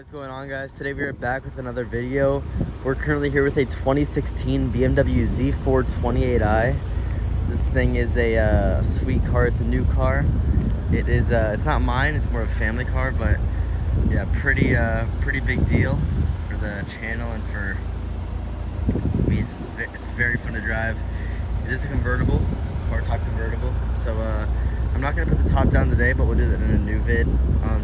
What's going on, guys? Today we are back with another video. We're currently here with a 2016 BMW Z4 28i. This thing is a sweet car. It's a new car. It is it's not mine, it's more of a family car, but yeah, pretty big deal for the channel and for me. It's very fun to drive. It is a convertible, hardtop convertible. So I'm not gonna put the top down today, but we'll do that in a new vid.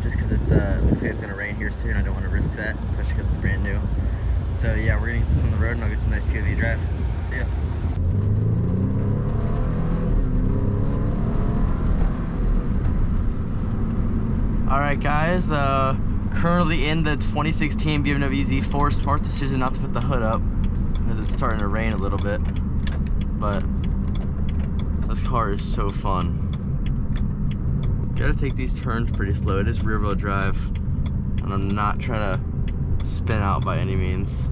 Just because it looks like it's gonna rain here soon. I don't want to risk that, especially because it's brand new. So yeah, we're gonna get this on the road and I'll get some nice POV drive. See ya. All right, guys. Currently in the 2016 BMW Z4. Smart decision not to put the hood up because it's starting to rain a little bit. But this car is so fun. Gotta take these turns pretty slow. It is rear wheel drive, and I'm not trying to spin out by any means.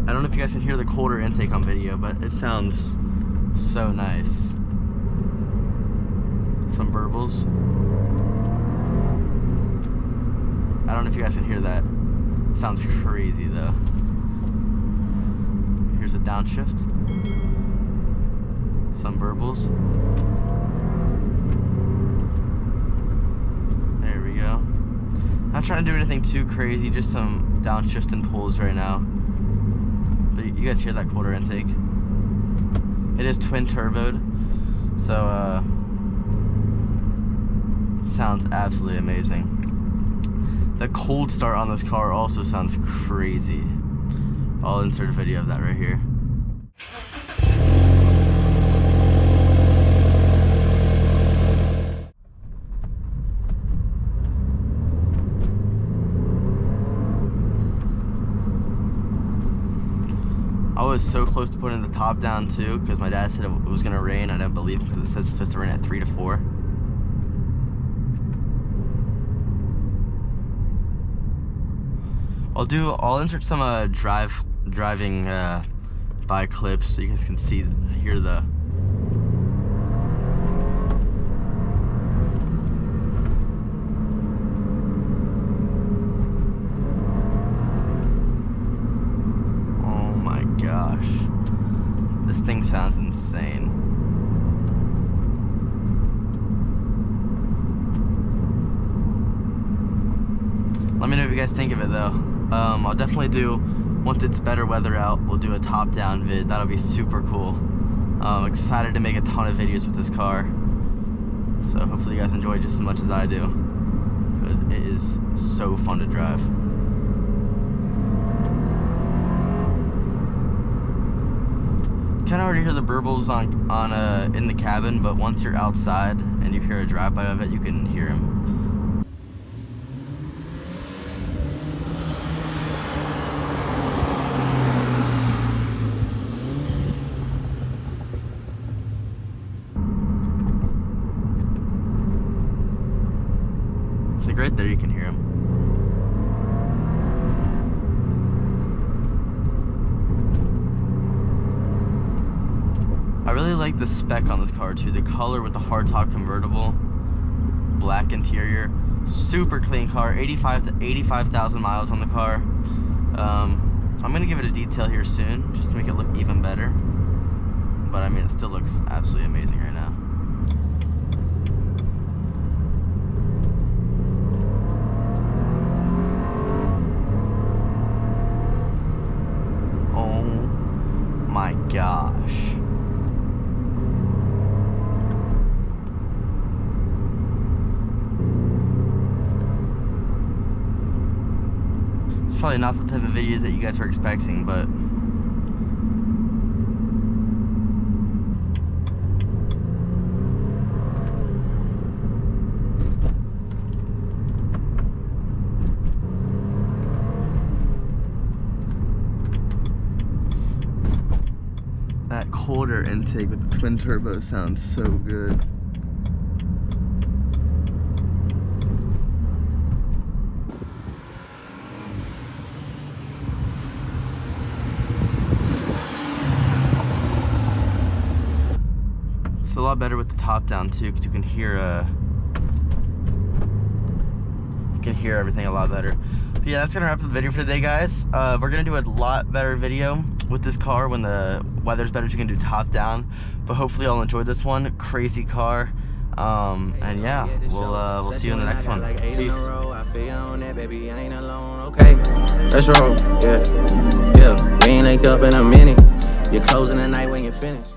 I don't know if you guys can hear the colder intake on video, but it sounds so nice. Some burbles. I don't know if you guys can hear that. It sounds crazy though. Here's a downshift. Some burbles. There we go. Not trying to do anything too crazy, just some downshift and pulls right now. But you guys hear that quarter intake? It is twin turboed, so it sounds absolutely amazing. The cold start on this car also sounds crazy. I'll insert a video of that right here. I was so close to putting the top down too, because my dad said it was gonna rain. I didn't believe him because it says it's supposed to rain at 3 to 4. I'll insert some driving by clips so you guys can hear the oh my gosh, this thing sounds insane. Let me know what you guys think of it though. I'll definitely do, once it's better weather out, we'll do a top down vid. That'll be super cool. I'm excited to make a ton of videos with this car. So hopefully you guys enjoy just as much as I do, because it is so fun to drive. Kind of already hear the burbles in the cabin, but once you're outside and you hear a drive-by of it, you can hear them. Like right there, you can hear them. I really like the spec on this car too. The color with the hardtop convertible, black interior, super clean car. 85,000 miles on the car. I'm gonna give it a detail here soon, just to make it look even better. But I mean, it still looks absolutely amazing right now. My gosh. It's probably not the type of videos that you guys were expecting, but that quarter intake with the twin turbo sounds so good. a lot better with the top down too, because you can hear everything a lot better. But yeah, that's gonna wrap up the video for today, guys. We're gonna do a lot better video with this car when the weather's better. You can do top down, but hopefully y'all enjoyed this one. Crazy car. And yeah, we'll see you in the next one. Peace. Let's roll, yeah, we ain't linked up in a minute. You're closing the night when you finish.